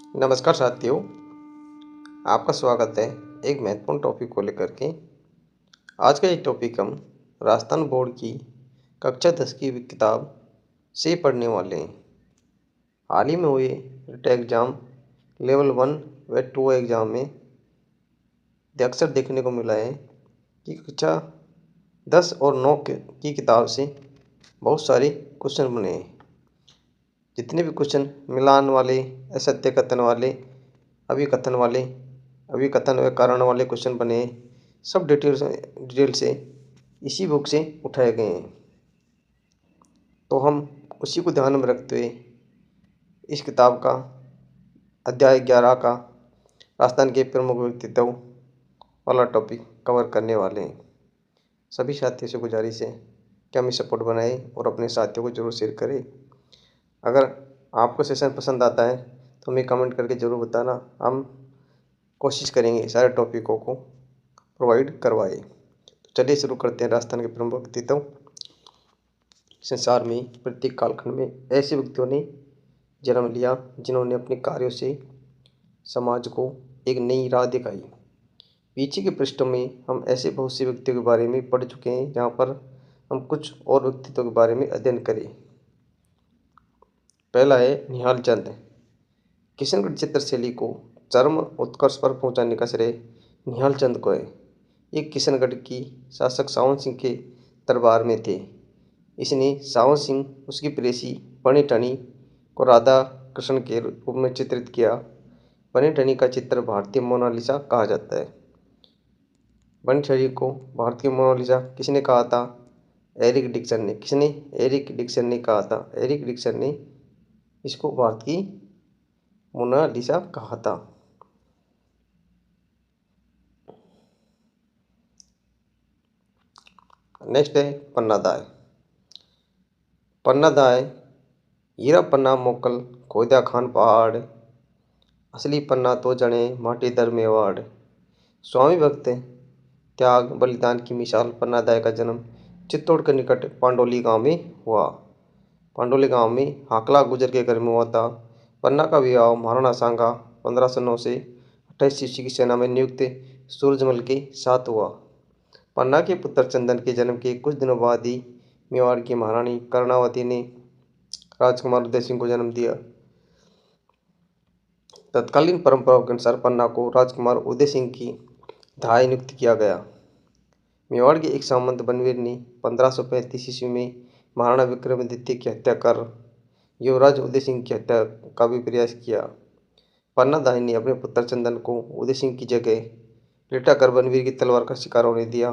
नमस्कार साथियों, आपका स्वागत है एक महत्वपूर्ण टॉपिक को लेकर के। आज का ये टॉपिक हम राजस्थान बोर्ड की कक्षा 10 की किताब से पढ़ने वाले हैं। हाल ही में हुए रिट एग्ज़ाम लेवल 1 व 2 एग्ज़ाम में अक्सर देखने को मिला है कि कक्षा 10 और 9 की किताब से बहुत सारे क्वेश्चन बने हैं। जितने भी क्वेश्चन मिलान वाले, असत्य कथन वाले, अभिकथन वाले, अभिकथन व कारण वाले क्वेश्चन बने हैं, सब डिटेल से इसी बुक से उठाए गए हैं। तो हम उसी को ध्यान में रखते हुए इस किताब का अध्याय 11 का राजस्थान के प्रमुख व्यक्तित्व वाला टॉपिक कवर करने वाले हैं। सभी साथियों से गुजारिश है कि हम सपोर्ट बनाएं और अपने साथियों को जरूर शेयर करें। अगर आपको सेशन पसंद आता है तो हमें कमेंट करके ज़रूर बताना। हम कोशिश करेंगे सारे टॉपिकों को प्रोवाइड करवाए। तो चलिए शुरू करते हैं। राजस्थान के प्रमुख व्यक्तित्व। संसार में प्रत्येक कालखंड में ऐसे व्यक्तियों ने जन्म लिया जिन्होंने अपने कार्यों से समाज को एक नई राह दिखाई। पीछे के पृष्ठों में हम ऐसे बहुत से व्यक्तियों के बारे में पढ़ चुके हैं, जहाँ पर हम कुछ और व्यक्तित्वों के बारे में अध्ययन करें। पहला है निहाल चंद। किशनगढ़ चित्रशैली को चरम उत्कर्ष पर पहुंचाने का श्रेय निहाल चंद को है। ये किशनगढ़ की शासक सावन सिंह के दरबार में थे। इसने सावन सिंह, उसकी प्रेसी बनी ठनी को राधा कृष्ण के रूप में चित्रित किया। बनी ठनी का चित्र भारतीय मोनालिसा कहा जाता है। बनी ठनी को भारतीय मोनालिसा किसने कहा था? एरिक डिक्सन ने। किसने? एरिक डिक्सन ने कहा था। एरिक डिक्सन ने इसको भारत की मोनालिसा कहा था। नेक्स्ट है पन्नादाय। पन्नादाय हीरा पन्ना मोकल खोदा खान पहाड़, असली पन्ना तो जने माटी दर मेवाड़। स्वामी भक्त त्याग बलिदान की मिसाल पन्नादाय का जन्म चित्तौड़ के निकट पांडोली गांव में हुआ। पांडोली गांव में हाकला गुजर के घर में हुआ था। पन्ना का विवाह महाराणा सांगा 1509 से 28 ईस्वी की सेना में नियुक्त सूरजमल के साथ हुआ। पन्ना के पुत्र चंदन के जन्म के कुछ दिनों बाद ही मेवाड़ की महारानी कर्णावती ने राजकुमार उदय सिंह को जन्म दिया। तत्कालीन परंपराओं के अनुसार पन्ना को राजकुमार उदय सिंह की धाय नियुक्त किया गया। मेवाड़ के एक सामंत बनवीर ने 1535 ईस्वी में महाराणा विक्रमादित्य की हत्या कर युवराज उदय सिंह की हत्या का भी प्रयास किया। पन्नादाय ने अपने पुत्र चंदन को उदय सिंह की जगह लिटाकर बनवीर की तलवार का शिकार होने दिया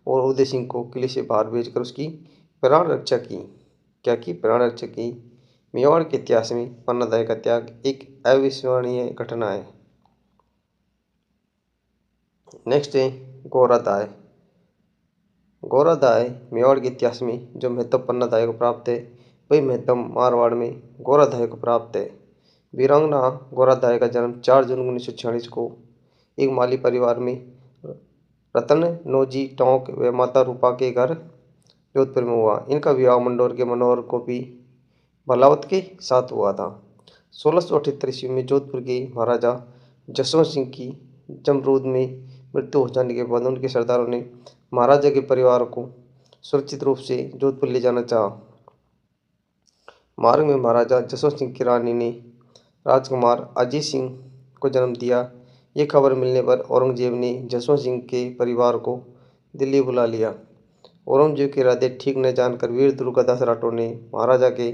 और उदय सिंह को किले से बाहर भेजकर उसकी प्राण रक्षा की। क्या की? प्राण रक्षा की। मेवाड़ के इतिहास में पन्नादाय का त्याग एक अविस्मरणीय घटना है। नेक्स्ट है गोरादाय। गोरादाय मेवाड़ के इतिहास में जो महत्व पन्नादाय को प्राप्त है, वही महत्व मारवाड़ में गोरादाय को प्राप्त है। वीरांगना गोरादाय का जन्म 4 जून 1946 को एक माली परिवार में रतन नौजी टोंक व माता रूपा के घर जोधपुर में हुआ। इनका विवाह मंडोर के मनोहर गोपी भलावत के साथ हुआ था। 1678 ईस्वी में जोधपुर के महाराजा जसवंत सिंह की जमरूद में मृत्यु हो जाने के बाद उनके सरदारों ने महाराजा के परिवार को सुरक्षित रूप से जोधपुर ले जाना चाहा। मार्ग में महाराजा जसवंत सिंह की रानी ने राजकुमार अजीत सिंह को जन्म दिया। ये खबर मिलने पर औरंगजेब ने जसवंत सिंह के परिवार को दिल्ली बुला लिया। औरंगजेब के इरादे ठीक न जानकर वीर दुर्गादास राठौर ने महाराजा के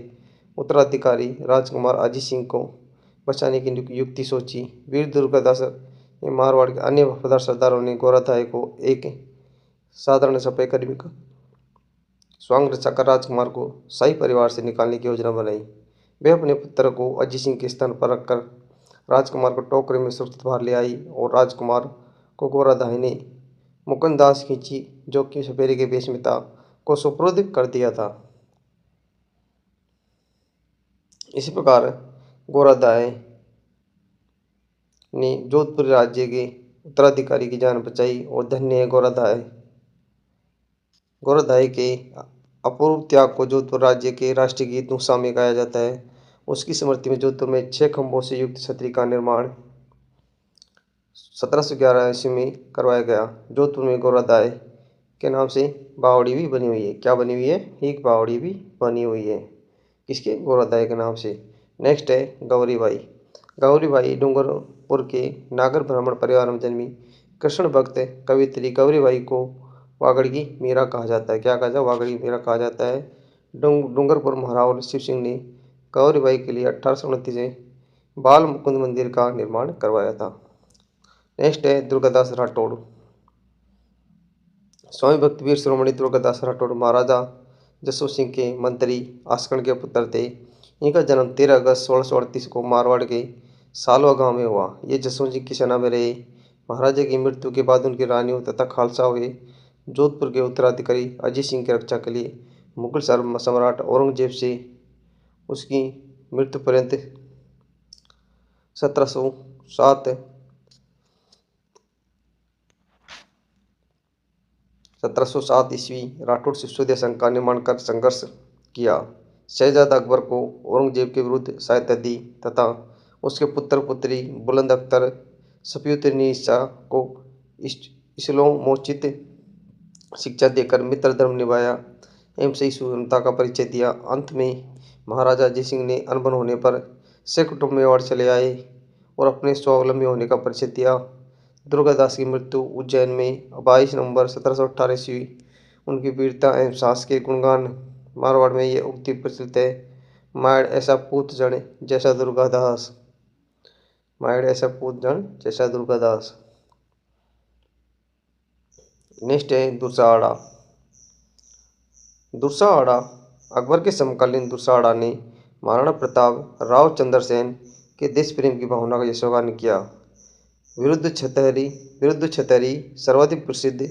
उत्तराधिकारी राजकुमार अजीत सिंह को बचाने की युक्ति सोची। वीर दुर्गादास ने मारवाड़ के अन्य वफादार सरदारों ने गोरादाय को एक साधारण सफाई कर्मी का स्वांग रचाकर राजकुमार को शाही परिवार से निकालने की योजना बनाई। वे अपने पुत्र को अजीत सिंह के स्थान पर रखकर राजकुमार को टोकरे में सुरक्षित बाहर ले आई और राजकुमार को गोरादाय ने मुकुंदास खींची, जो कि सपेरे के वेश में था, को सुपुर्द कर दिया था। इसी प्रकार गोरादाय ने जोधपुर राज्य के उत्तराधिकारी की जान बचाई और धन्य है गोरादाय। गोरादाय के अपूर्व त्याग को जोधपुर राज्य के राष्ट्रीय गीत नुक्सा में गाया जाता है। उसकी स्मृति में जोधपुर में 6 खंभों से युक्त छतरी का निर्माण 1711 ईस्वी में करवाया गया। जोधपुर में गौरादाय के नाम से बावड़ी भी बनी हुई है। क्या बनी हुई है? एक बावड़ी भी बनी हुई है। किसके? गौरादाय के नाम से। नेक्स्ट है गौरीबाई। गौरीबाई डूंगरपुर के नागर ब्राह्मण परिवार में जन्मी कृष्ण भक्त कवियत्री गौरीबाई को वागड़ की मीरा कहा जाता है। क्या कहा जाता है? वागड़ की मीरा कहा जाता है। डूंगरपुर महाराव शिव सिंह ने गौरीबाई के लिए 1829 में बाल मुकुंद मंदिर का निर्माण करवाया था। नेक्स्ट है दुर्गादास राठौड़। स्वामी भक्त वीर शिरोमणि दुर्गादास राठौड़ महाराजा जसवंत सिंह के मंत्री आस्कण के पुत्र थे। इनका जन्म 13 अगस्त 1638 को मारवाड़ के सालवा गांव में हुआ। ये जसवंत सिंह की सेना में रहे। महाराजा की मृत्यु के बाद उनकी रानियों तथा खालसा हुए जोधपुर के उत्तराधिकारी अजीत सिंह की रक्षा के लिए मुगल सम्राट औरंगजेब से उसकी मृत्यु पर्यंत 1707 ईस्वी राठौड़ शिवसूर्य संघ का निर्माण कर संघर्ष किया। शहजादा अकबर को औरंगजेब के विरुद्ध सहायता दी तथा उसके पुत्र पुत्री बुलंद अख्तर सफीउद्दीन को इस्लामोचित शिक्षा देकर मित्र धर्म निभाया एवं सहिष्णुता का परिचय दिया। अंत में महाराजा अजय सिंह ने अनबन होने पर सिख कुटुंब मेवाड़ चले आए और अपने स्वावलंबी होने का परिचय दिया। दुर्गादास की मृत्यु उज्जैन में 22 नवंबर 1718 ईस्वी। उनकी वीरता एवं साहस के गुणगान मारवाड़ में ये उक्ति प्रचलित है, माड़ ऐसा पूत जन जैसा दुर्गादास। माड़ ऐसा पूत जन जैसा दुर्गादास। नेक्स्ट है दुर्साहड़ा। दुर्साहड़ा अकबर के समकालीन दुर्साहड़ा ने महाराणा प्रताप राव चंद्रसेन के देश प्रेम की भावना का यशोगान किया। विरुद्ध छतरी सर्वाधिक प्रसिद्ध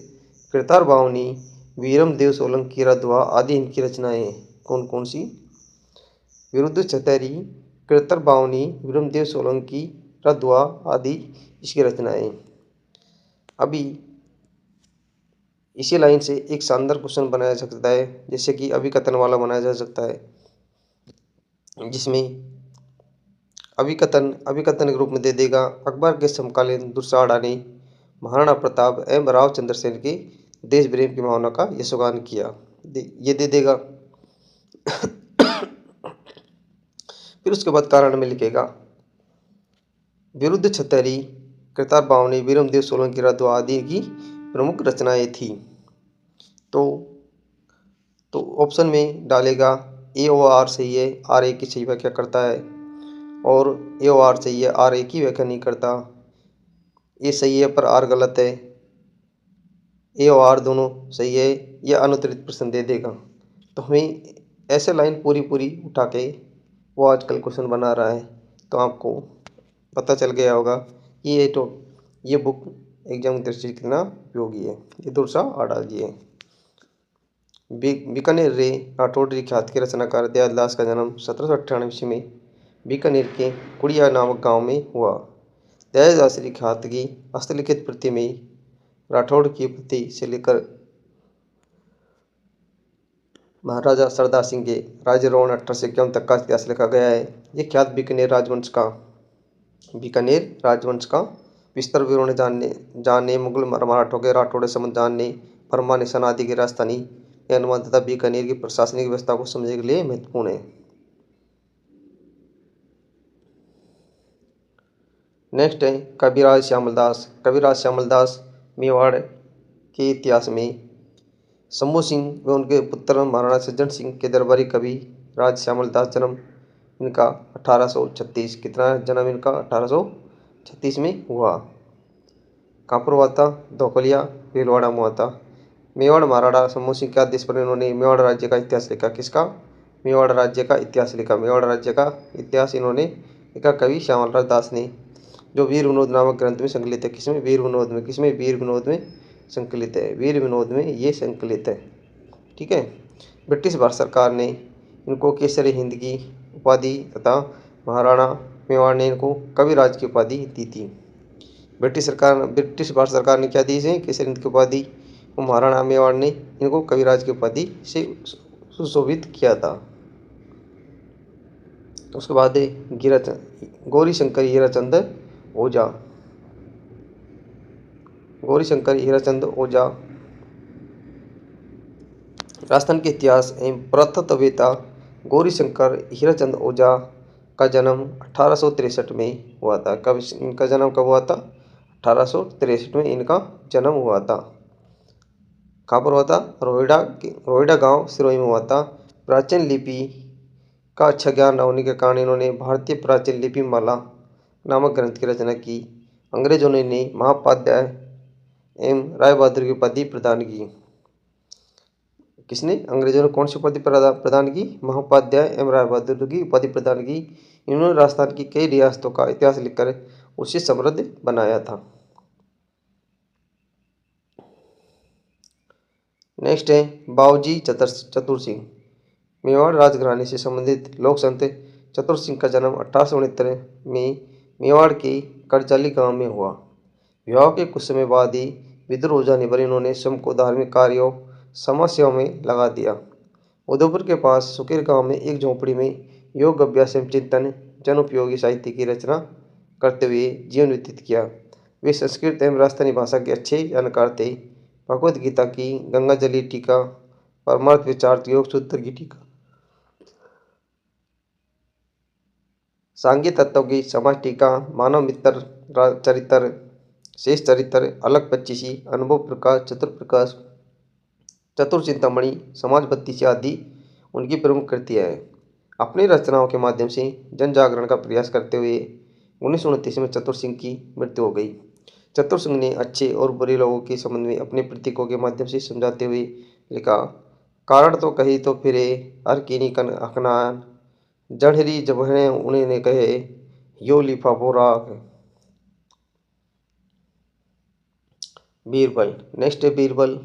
कृतार बावनी वीरम देव सोलंकी रधवा आदि इनकी रचनाएं। कौन कौन सी? विरुद्ध छतरी कृतर बावनी वीरम देव सोलंकी रधवा आदि इसकी रचनाएं। अभी इसी लाइन से एक शानदार क्वेश्चन बनाया जा सकता है, जैसे कि अभिकथन वाला बनाया जा सकता है, जिसमें अभिकथन के रूप में दे देगा अकबर के समकालीन दुर्साहड़ा ने महाराणा प्रताप एवं राव चंद्रसेन के देश प्रेम की भावना का यशोगान किया। ये दे देगा। फिर उसके बाद कारण में लिखेगा विरुद्ध छतरी कृतार बावनी वीरमदेव सोलंकी रधवा आदि की प्रमुख रचनाएं थी। तो ऑप्शन में डालेगा ए ओ आर सही है, आर ए की सही व्याख्या करता है, और ए ओ आर सही है, आर ए की व्याख्या नहीं करता। ये सही है पर आर गलत है। ए और आर दोनों सही है। यह अनुत्तरित प्रश्न दे देगा। तो हमें ऐसे लाइन पूरी उठा के वो आजकल क्वेश्चन बना रहा है, तो आपको पता चल गया होगा कि ये बुक एग्जाम की दृष्टि से कितना उपयोगी है। ये दुर्साहड़ा जी है। बीकानेर रे राठौड़ ख्यात के रचनाकार दयालदास का जन्म 1798 ईस्वी में बीकानेर के कुड़िया नामक गांव में हुआ। दयालदास ख्यात की हस्तलिखित प्रति में राठौड़ की प्रति से लेकर महाराजा सरदार सिंह के राज्यारोहण 1851 तक का इतिहास लिखा गया है। ये ख्यात बीकानेर राजवंश का विस्तार विवरण जानने मुगल मराठों के राठौड़ संबंध जानने फरमा निशान आदि की राजधानी अनुमान तथा बीकानेर की प्रशासनिक व्यवस्था को समझने के लिए महत्वपूर्ण है। नेक्स्ट है कविराज श्यामलदास मेवाड़ के इतिहास में शंभू सिंह व उनके पुत्र महाराणा सज्जन सिंह के दरबारी कवि राज श्यामलदास जन्म इनका 1836। कितना जन्म इनका? 1836 में हुआ। कहाँ पर हुआ था? धौकलिया भीलवाड़ा में हुआ था। मेवाड़ महाराणा शंभू सिंह के आदेश पर इन्होंने मेवाड़ राज्य का इतिहास लिखा। किसका? मेवाड़ राज्य का इतिहास लिखा। मेवाड़ राज्य का इतिहास इन्होंने लिखा कवि श्यामलदास दास ने, जो वीर विनोद नामक ग्रंथ में संकलित है। किसमें? वीर विनोद में। किसमें? वीर विनोद में संकलित है। वीर विनोद में ये संकलित है। ठीक है। ब्रिटिश भारत सरकार ने इनको केसरी हिंद की उपाधि तथा महाराणा मेवाड़ ने इनको कविराज की उपाधि दी थी। ब्रिटिश भारत सरकार ने क्या दी इसे? केसरी हिंद की उपाधि। और महाराणा मेवाड़ ने इनको कविराज की उपाधि से सुशोभित किया था। उसके बाद है गौरी शंकर हीराचंद ओझा। गौरी शंकर हीराचंद ओझा राजस्थान के इतिहास एवं पुरातत्ववेत्ता गौरी शंकर हीराचंद ओझा का जन्म 1863 में हुआ था। कब इनका जन्म कब हुआ था? 1863 में इनका जन्म हुआ था। कहाँ पर हुआ था? रोहिड़ा गांव सिरोही में हुआ था। प्राचीन लिपि का अच्छा ज्ञान होने के कारण इन्होंने भारतीय प्राचीन लिपि माला नामक ग्रंथ की रचना की। अंग्रेजों ने इन्हें महाउपाध्याय एवं राय बहादुर की उपाधि प्रदान की। किसने? अंग्रेजों ने कौन सी उपाधि प्रदान की? महाउपाध्याय एवं राय बहादुर की उपाधि प्रदान की। इन्होंने राजस्थान की कई रियासतों का इतिहास लिखकर उसे समृद्ध बनाया था। नेक्स्ट है बावजी चतुर सिंह। मेवाड़ राजघराने से संबंधित लोक संत चतुर सिंह का जन्म 1869 में मेवाड़ के करजाली गांव में हुआ। विवाह के कुछ समय बाद ही विदुर हो जाने पर इन्होंने स्वयं को धार्मिक कार्यों समाज सेवा में लगा दिया। उदयपुर के पास सुकेर गांव में एक झोंपड़ी में योग अभ्यास एवं चिंतन जन उपयोगी साहित्य की रचना करते हुए जीवन व्यतीत किया। वे संस्कृत एवं राजस्थानी भाषा के अच्छे जानकार थे। भगवद गीता की गंगाजली टीका, परमार्थ विचार योग सूत्र की टीका, सांघिक तत्व की समाज टीका, मानव मित्र चरित्र, शेष चरित्र, अलग पच्चीसी, अनुभव प्रकाश, चतुर प्रकाश, चतुर चिंतामणि, समाज बत्तीसी आदि उनकी प्रमुख कृतियाँ हैं। अपनी रचनाओं के माध्यम से जन जागरण का प्रयास करते हुए 1929 में चतुर सिंह की मृत्यु हो गई। चतुर सिंह ने अच्छे और बुरे लोगों के संबंध में अपने प्रतीकों के माध्यम से समझाते हुए लिखा, कारण तो कही तो फिरे हर कीनी कन अखनान, जड़हरी जब है उन्हें ने कहे यो लिफाफो राख। बीरबल। नेक्स्ट है बीरबल।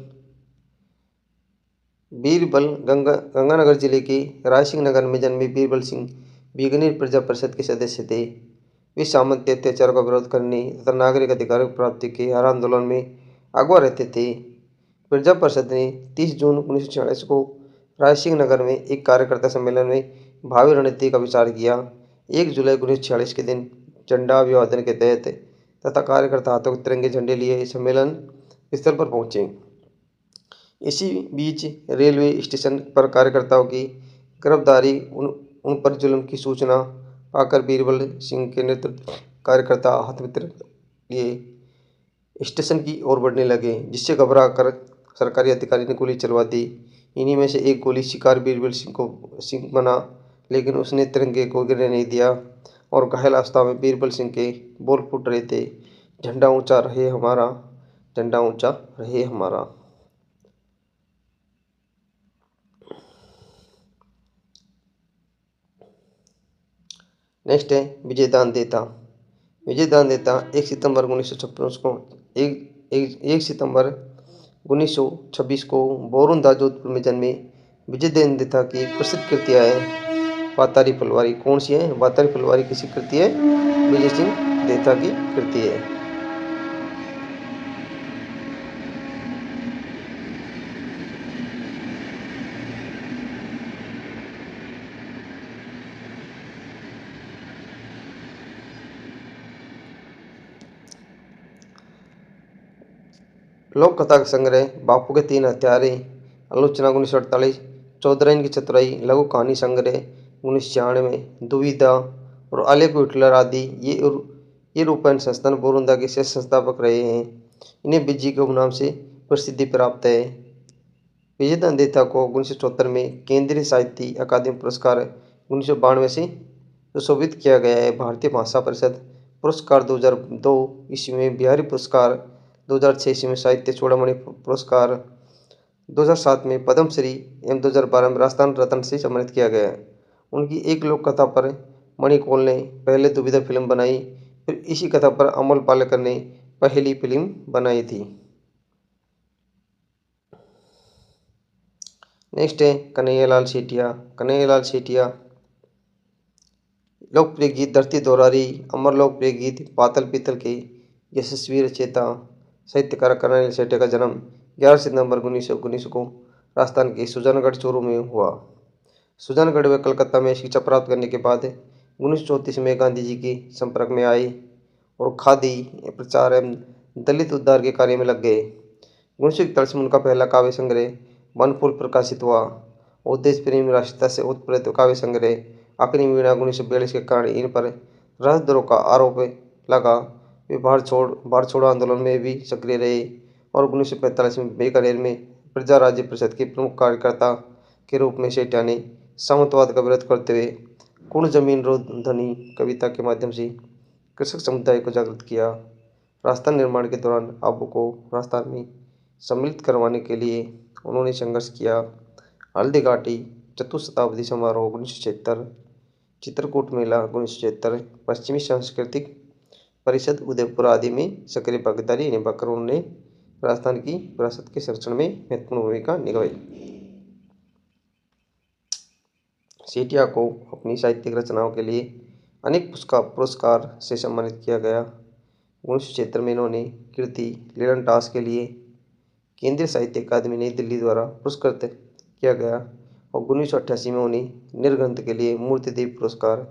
बीरबल गंगानगर जिले के रायसिंह नगर में जन्मे बीरबल सिंह बीकानेर प्रजा परिषद के सदस्य थे। वे सामंती अत्याचार का विरोध करने तथा नागरिक अधिकारों की प्राप्ति के हर आंदोलन में अगवा रहते थे। प्रजा परिषद ने 30 जून 1946 को रायसिंह नगर में एक कार्यकर्ता सम्मेलन में भावी रणनीति का विचार किया। 1 जुलाई 1946 के दिन झंडा अभिवादन के तहत तथा कार्यकर्ता हाथों में तिरंगे झंडे लिए सम्मेलन स्थल पर पहुंचे। इसी बीच रेलवे स्टेशन पर कार्यकर्ताओं की गिरफ्तारी उन पर जुल्म की सूचना पाकर बीरबल सिंह के नेतृत्व कार्यकर्ता हाथ में तिरंगा लिए स्टेशन की ओर बढ़ने लगे, जिससे घबरा कर सरकारी अधिकारी ने गोली चलवा दी। इन्हीं में से एक गोली शिकार बीरबल सिंह बना, लेकिन उसने तिरंगे को गिरने नहीं दिया और घायल अवस्था में बीरबल सिंह के बोल फूट रहे थे, झंडा ऊंचा रहे हमारा, झंडा ऊंचा रहे हमारा। नेक्स्ट है विजयदान देता। विजयदान देता 1 सितंबर 1956 को 1 सितंबर 1926 को बोरुंदा जोधपुर में जन्मे। विजयदान देता की प्रसिद्ध कृतियाँ है वातारी फुलवारी। कौन सी है? वातारी फुलवारी किसी कृति है? विजय सिंह देता की कृति है। लोक कथा का संग्रह बापू के 3 हत्यारे, आलोचना 1948, चौधराइन की चतुराई, लघु कहानी संग्रह 1996, दुविधा और आलेख हिटलर आदि ये रूपायन संस्थान बोरुंदा के शेष संस्थापक रहे हैं। इन्हें बिज्जी के उपनाम से प्रसिद्धि प्राप्त है। विजयदान देता को 1974 में केंद्रीय साहित्य अकादमी पुरस्कार 1992 से सुशोभित किया गया है। भारतीय भाषा परिषद पुरस्कार 2002 ईस्वी में, बिहारी पुरस्कार 2006 ईस्वी में, साहित्य चूड़ामणि पुरस्कार 2007 में, पद्मश्री एवं 2012 में राजस्थान रत्न से सम्मानित किया गया है। उनकी एक लोक कथा पर मणिकौल ने पहले दुविधा फिल्म बनाई, फिर इसी कथा पर अमोल पालेकर ने पहली फिल्म बनाई थी। नेक्स्ट है कन्हैयालाल सेठिया। कन्हैयालाल सेठिया लोकप्रिय गीत धरती दोहरारी, अमर लोकप्रिय गीत पातल पीतल के यशस्वी रचयिता साहित्यकार कन्हैयालाल सेठिया का जन्म 11 सितंबर 1919 को राजस्थान के सुजानगढ़ चूरू में हुआ। सुजानगढ़ व कलकत्ता में शिक्षा प्राप्त करने के बाद 1934 में गांधी जी के संपर्क में आए और खादी प्रचार एवं दलित उद्धार के कार्य में लग गए। 1941 में उनका पहला काव्य संग्रह वन फूल प्रकाशित हुआ और देश प्रेमी राष्ट्रीयता से उत्प्रेरित काव्य संग्रह आखिरी वीणा 1942 के कारण इन पर राजद्रोह का आरोप लगा। वे भारत छोड़ो आंदोलन में भी सक्रिय रहे और 1945 में बीकानेर में प्रजा राज्य परिषद के प्रमुख कार्यकर्ता के रूप में सेठिया ने सामंतवाद का विरोध करते हुए कुण जमीन रो ध्वनि कविता के माध्यम से कृषक समुदाय को जागृत किया। राजस्थान निर्माण के दौरान आबू को राजस्थान में सम्मिलित करवाने के लिए उन्होंने संघर्ष किया। हल्दी घाटी चतुशताब्दी समारोह 1976, चित्रकूट मेला 1976, पश्चिमी सांस्कृतिक परिषद उदयपुर आदि में सक्रिय भागीदारी निभाकर उन्होंने राजस्थान की विरासत के संरक्षण में महत्वपूर्ण भूमिका निभाई। सेठिया को अपनी साहित्यिक रचनाओं के लिए अनेक पुरस्कार से सम्मानित किया गया। 1976 में इन्होंने कीर्ति लीलनटास के लिए केंद्रीय साहित्य अकादमी नई दिल्ली द्वारा पुरस्कृत किया गया और 1988 में उन्हें निर्ग्रंथ के लिए मूर्तिदेव पुरस्कार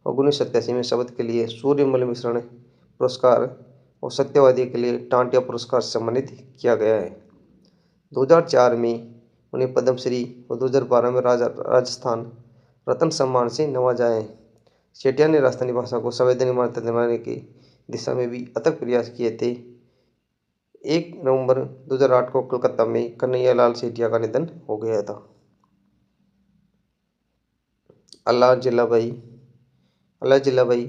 और 1987 में शब्द के लिए सूर्यमल मिश्रण पुरस्कार और सत्यवादी के लिए टांटिया पुरस्कार से सम्मानित किया गया है। 2004 में उन्हें पद्मश्री और 2012 में राजस्थान रत्न सम्मान से नवाजा है। सेठिया ने राजस्थानी भाषा को संवैधानिक मान्यता दिलाने की दिशा में भी अथक प्रयास किए थे। 1 नवंबर 2008 को कोलकाता में कन्हैया लाल सेठिया का निधन हो गया था। अल्लाह जिल्लाबाई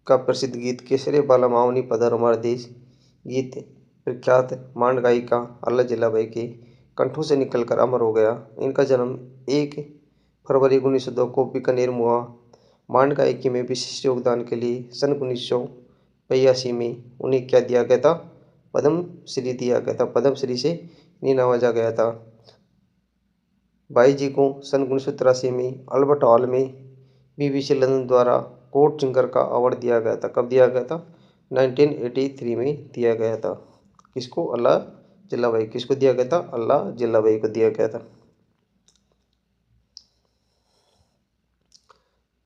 का प्रसिद्ध गीत केसरे बाला मावनी पधारो हमारा देश गीत प्रख्यात मांड गायिका अल्लाह जिल्लाबाई के कंठों से निकलकर अमर हो गया। इनका जन्म 1 फरवरी 1902 को बीकानेर में हुआ। मांड गायकी में विशिष्ट योगदान के लिए सन 1982 में उन्हें क्या दिया गया था? पद्मश्री दिया गया था। पद्मश्री से इन्हें नवाजा गया था। बाई जी को सन 1983 में अल्बर्ट हॉल में BBC लंदन द्वारा कोर्ट सिंगर का अवार्ड दिया गया था। कब दिया गया था? 1983 में दिया गया था। किसको? अल्लाह जिल्लाबाई। किसको दिया गया था? अल्लाह जिल्लाबाई को दिया गया था।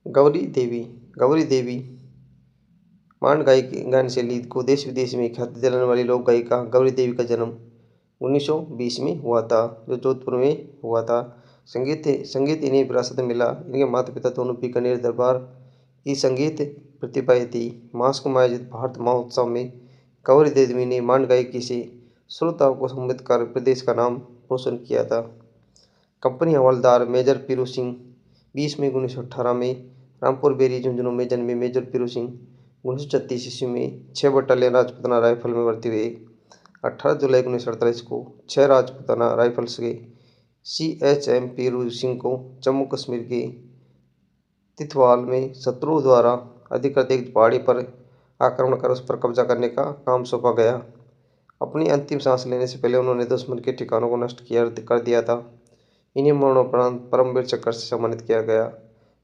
गौरी देवी मांड गायन शैली को देश विदेश में ख्याति दिलाने वाली लोक गायिका गौरी देवी का जन्म 1920 में हुआ था, जो जोधपुर में हुआ था। संगीत इन्हें विरासत में मिला। इनके माता पिता दोनों बीकानेर दरबार की संगीत प्रतिभाएं थी। मास को आयोजित भारत महोत्सव में गौरी देवी ने मांड गायकी से श्रोताओं को संबोधित कर प्रदेश का नाम रोशन किया था। कंपनी हवलदार मेजर पीरू सिंह 20 मई 1918 में रामपुर बेरी झुंझुनू में जन्मे मेजर पीरू सिंह 1936 ईस्वी में 6 बटालियन राजपूताना राइफल में भर्ती हुए। 18 जुलाई 1948 को 6 राजपूताना राइफल्स के CHM पीरू सिंह को जम्मू कश्मीर के तिथवाल में शत्रु द्वारा अधिकृत एक पहाड़ी पर आक्रमण कर उस पर कब्जा करने का काम सौंपा गया। अपनी अंतिम सांस लेने से पहले उन्होंने दुश्मन के ठिकानों को नष्ट कर दिया था। इन्हें मरणोपरांत परमवीर चक्र से सम्मानित किया गया।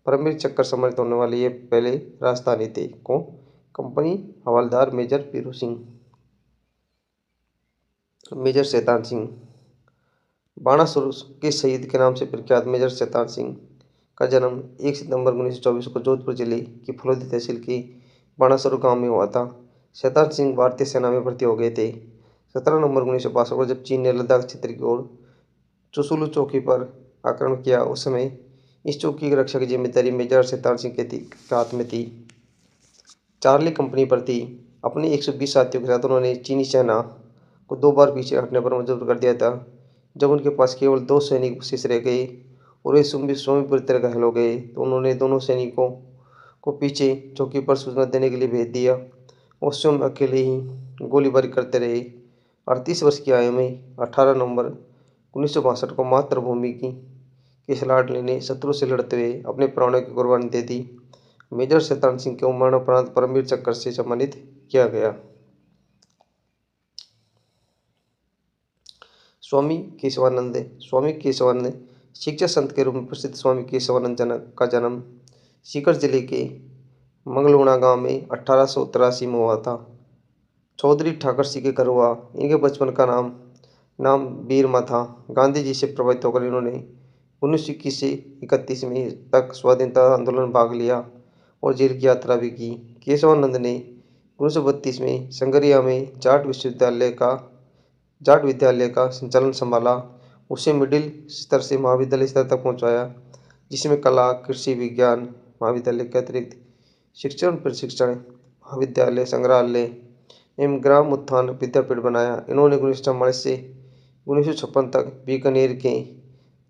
परमवीर चक्र सम्मानित होने वाले ये पहले राजस्थानी थे। कौन? कंपनी हवलदार मेजर पीरू सिंह। मेजर शैतान सिंह बाणासुर के शहीद के नाम से प्रख्यात मेजर शैतान सिंह का जन्म 1 सितंबर 1924 को जोधपुर जिले की फलोदी तहसील के बाणासुर गांव में हुआ था। शैतान सिंह भारतीय सेना में भर्ती हो गए थे। 17 नवंबर 1962 को जब चीन ने लद्दाख क्षेत्र की ओर चुशुलू चौकी पर आक्रमण किया, उस समय इस चौकी की रक्षा की जिम्मेदारी मेजर शैतान सिंह के हाथ में थी। चार्ली कंपनी पर थी। अपने 120 साथियों के साथ उन्होंने चीनी सेना को 2 बार पीछे हटने पर मजबूर कर दिया था। जब उनके पास केवल 2 सैनिक शेष रह गए और वे स्वयं बुरी तरह घायल हो गए, तो उन्होंने दोनों सैनिकों को पीछे चौकी पर सूचना देने के लिए भेज दिया और स्वयं अकेले ही गोलीबारी करते रहे। 38 वर्ष की आयु में 18 नवंबर 1962 को मातृभूमि के इस लाडले ने शत्रु से लड़ते हुए अपने प्राणों की कुर्बानी दे दी। मेजर शैतान सिंह को मरणोपरांत परमवीर चक्र से सम्मानित किया गया। स्वामी केशवानंद शिक्षा संत के रूप में प्रसिद्ध स्वामी केशवानंद का जन्म सीकर जिले के मंगलूणा गांव में 1883 में हुआ था। चौधरी ठाकर सिंह के घर हुआ। इनके बचपन का नाम बीरमा था। गांधी जी से प्रभावित होकर इन्होंने 1921 से 31 में तक स्वाधीनता आंदोलन में भाग लिया और जेल की यात्रा भी की। केशवानंद ने 1932 में संगरिया में जाट विद्यालय का संचालन संभाला। उसे मिडिल स्तर से महाविद्यालय स्तर तक पहुंचाया, जिसमें कला, कृषि विज्ञान महाविद्यालय के अतिरिक्त शिक्षण प्रशिक्षण महाविद्यालय, संग्रहालय एवं ग्राम उत्थान विद्यापीठ बनाया। इन्होंने 1944 से 1956 तक बीकानेर के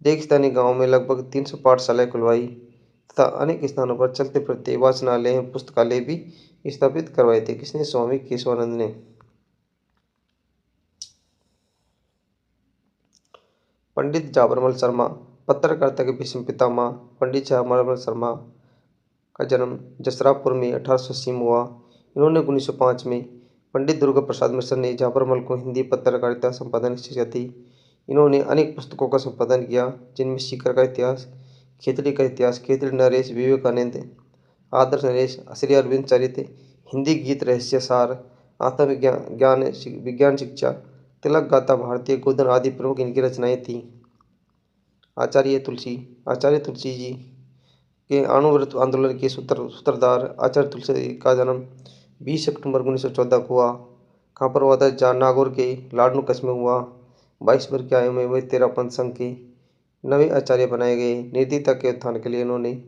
रेगिस्तानी गांव में लगभग 300 पाठशालाएं खुलवाई तथा अनेक स्थानों पर चलते फिरते वाचनालय एवं पुस्तकालय भी स्थापित करवाए थे। किसने? स्वामी केशवानंद ने। पंडित जाबरमल शर्मा, पत्रकारिता के भीष्म पितामह। पंडित जाबरमल शर्मा का जन्म जसरापुर में 1880 में हुआ। इन्होंने 1905 में पंडित दुर्गा प्रसाद मिश्र ने जाबरमल को हिंदी पत्रकारिता संपादन की शिक्षा दी। इन्होंने अनेक पुस्तकों का संपादन किया, जिनमें सीकर का इतिहास, खेतड़ी का इतिहास, खेतड़ी नरेश, विवेकानंद, आदर्श नरेश, श्री अरविंद चरित, हिंदी गीत रहस्य सार, आत्मविज्ञान विज्ञान शिक्षा, तिलक गाथा, भारतीय गोधन आदि प्रमुख इनकी रचनाएं थीं। आचार्य तुलसी जी के अणुव्रत आंदोलन के सूत्रधार आचार्य तुलसी का जन्म 20 अक्टूबर 1914 को हुआ। कहाँ पर हुआ था? नागौर के लाडनू कस्बे में हुआ। 22 वर्ष की आयु में वे 13 पंथ संघ के नवे आचार्य बनाए गए। निर्दयता के उत्थान के लिए इन्होंने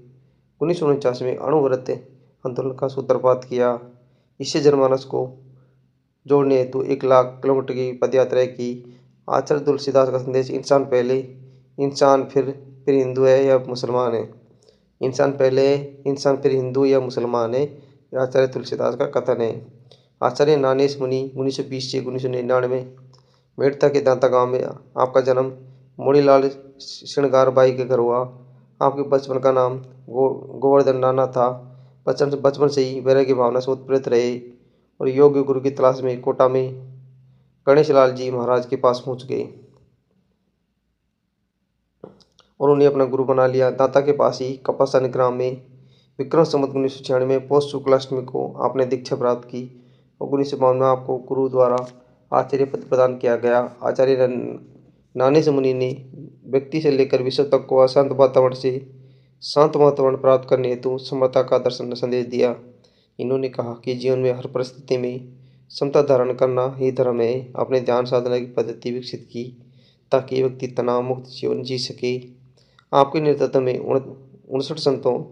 1949 में अणुव्रत आंदोलन का सूत्रपात किया। इससे जनमानस को जोड़ने हेतु 1 लाख किलोमीटर की पदयात्रा की। आचार्य तुलसीदास का संदेश इंसान पहले, इंसान फिर हिंदू है या मुसलमान है। इंसान पहले है, इंसान फिर हिंदू या मुसलमान है, यह आचार्य तुलसीदास का कथन है। आचार्य नानेश मुनि 1920 से 1999 मेड़ता के दांता गांव में आपका जन्म मोड़ीलाल श्रृंगार बाई के घर हुआ। आपके बचपन का नाम गोवर्धन नाना था। बचपन से ही वैराग्य की भावना से उत्प्रेरित रहे और योग्य गुरु की तलाश में कोटा में गणेश लाल जी महाराज के पास पहुंच गए और उन्हें अपना गुरु बना लिया। दाता के पास ही कपासन ग्राम में विक्रम संवत 1996 में पौष शुक्लाष्टमी को आपने दीक्षा प्राप्त की और 1952 में आपको गुरु द्वारा आचार्य पद प्रदान किया गया। आचार्य नानेश मुनि ने व्यक्ति से लेकर विश्व तक को अशांत वातावरण से शांत वातावरण प्राप्त करने हेतु समता का दर्शन संदेश दिया। इन्होंने कहा कि जीवन में हर परिस्थिति में समता धारण करना ही धर्म है। अपने ध्यान साधना की पद्धति विकसित की ताकि व्यक्ति तनाव मुक्त जीवन जी सके। आपके नेतृत्व में 59 संतों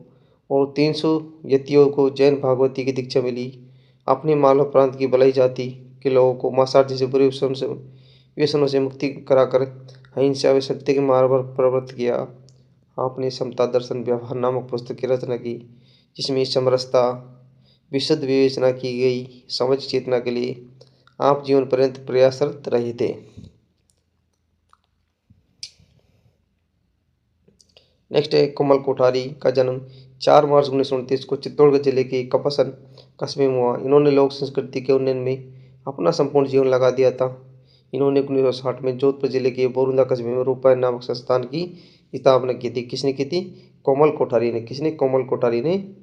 और 300 यतियों को जैन भागवती की दीक्षा मिली। अपने मालव प्रांत की भलाई जाति के लोगों को मांसाहार जैसे बुरे व्यसनों से मुक्ति कराकर अहिंसा व सत्य के मार्ग पर प्रवृत्त किया। आपने समता दर्शन व्यवहार नामक पुस्तक की रचना की, जिसमें समरसता विशुद्ध विवेचना की गई। सामाजिक चेतना के लिए आप जीवन पर्यंत प्रयासरत रहे थे। नेक्स्ट है कोमल कोठारी का जन्म 4 मार्च 1929 को चित्तौड़गढ़ जिले के कपासन कस्बे में हुआ। इन्होंने लोक संस्कृति के उन्नयन में अपना संपूर्ण जीवन लगा दिया था। इन्होंने 1960 में जोधपुर जिले के बोरुंदा कस्बे में रूपायन नामक संस्थान की स्थापना की थी। किसने की थी? कोमल कोठारी ने। किसने? कोमल कोठारी ने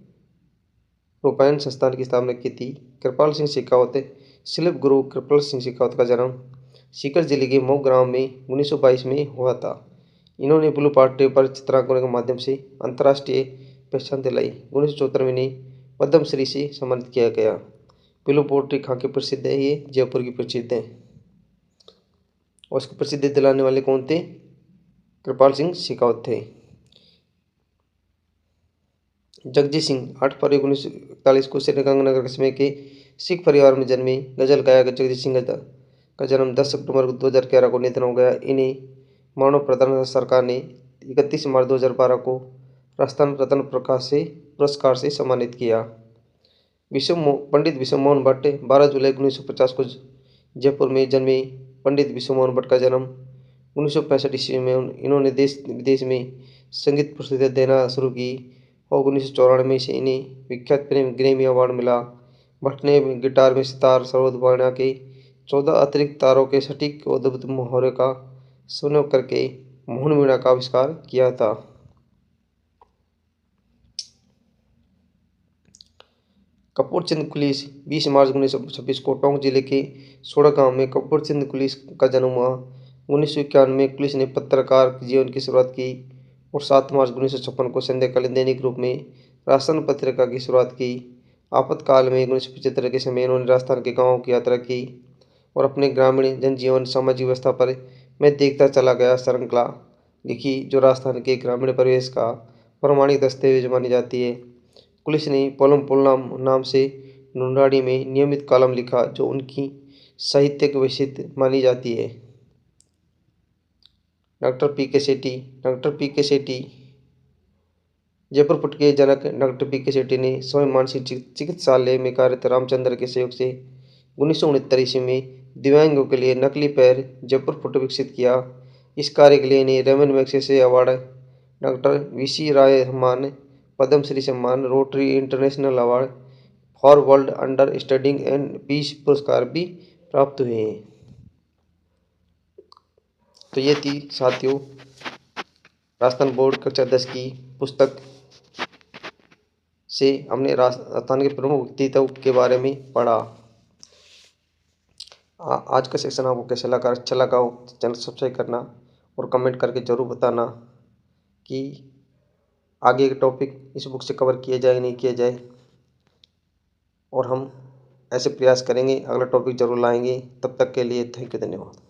रूपायन संस्थान की स्थापना की थी। कृपाल सिंह शेखावत, शिल्प गुरु कृपाल सिंह शेखावत का जन्म सीकर जिले के मऊ ग्राम में 1922 में हुआ था। इन्होंने ब्लू पार्ट पेपर चित्रांकन के माध्यम से अंतर्राष्ट्रीय पहचान दिलाई। 1974 में इन्हें पद्मश्री से सम्मानित किया गया। ब्लू पोट्री कहाँ की प्रसिद्ध है? ये जयपुर की प्रसिद्ध है। और इसको प्रसिद्धि दिलाने वाले कौन थे? कृपाल सिंह शेखावत थे। जगजीत सिंह 8 फरवरी 1941 को श्रीगंगानगर कस्बे के सिख परिवार में जन्मे। गजल गायक जगजीत सिंह का जन्म 10 अक्टूबर 2011 को निधन हो गया। इन्हें मानव प्रधान सरकार ने 31 मार्च 2012 को राजस्थान रत्न पुरस्कार से सम्मानित किया। पंडित विश्व मोहन भट्ट 12 जुलाई 1950 को जयपुर में जन्मे। पंडित विश्व मोहन भट्ट का जन्म 1965 ईस्वी में इन्होंने देश विदेश में संगीत प्रस्तुतियाँ देना शुरू की और 1994 से इन्हें विख्यात ग्रैमी अवार्ड मिला। भट्ट ने गिटार में सितार, सरोद बना के 14 अतिरिक्त तारों के सटीक और अद्भुत मुहावरे का संयोग करके मोहन वीणा का आविष्कार किया था। कपूर चंद कुलीस 20 मार्च 1926 को टोंक जिले के सोड़ा गांव में कपूर चंद कुलीस का जन्म हुआ। 1991 में कुलीस ने पत्रकार जीवन की शुरुआत की और 7 मार्च 1956 को संध्याकालीन दैनिक रूप में राजस्थान पत्रिका की शुरुआत की। आपातकाल में 1975 के समय इन्होंने राजस्थान के गाँवों की यात्रा की और अपने ग्रामीण जनजीवन, सामाजिक व्यवस्था पर मैं देखता चला गया श्रृंखला लिखी, जो राजस्थान के ग्रामीण परिवेश का प्रमाणिक दस्तावेज मानी जाती है। पुलिस ने पोलम पोलनाम नाम से ढूंढाड़ी में नियमित कॉलम लिखा, जो उनकी साहित्यिक विशेषता मानी जाती है। डॉक्टर पी के सेठी। डॉक्टर पी के सेठी जयपुर पुट के जनक डॉक्टर पी के सेठी ने स्वयं मानसिक चिकित्सालय में कार्यरत रामचंद्र के सहयोग से 1969 ईस्वी में दिव्यांगों के लिए नकली पैर जयपुर फुट विकसित किया। इस कार्य के लिए इन्हें Raman Magsaysay award, doctor VC Roy सम्मान, पद्मश्री सम्मान, Rotary International award for world understanding and peace पुरस्कार भी प्राप्त हुए हैं। तो ये थी साथियों राजस्थान बोर्ड कक्षा 10 की पुस्तक से हमने राजस्थान के प्रमुख व्यक्तित्व के बारे में पढ़ा। आज का सेक्शन आपको कैसा लगा? अच्छा लगा हो तो चैनल सब्सक्राइब करना और कमेंट करके ज़रूर बताना कि आगे के टॉपिक इस बुक से कवर किए जाए नहीं किए जाए, और हम ऐसे प्रयास करेंगे, अगला टॉपिक ज़रूर लाएंगे। तब तक के लिए थैंक यू, धन्यवाद।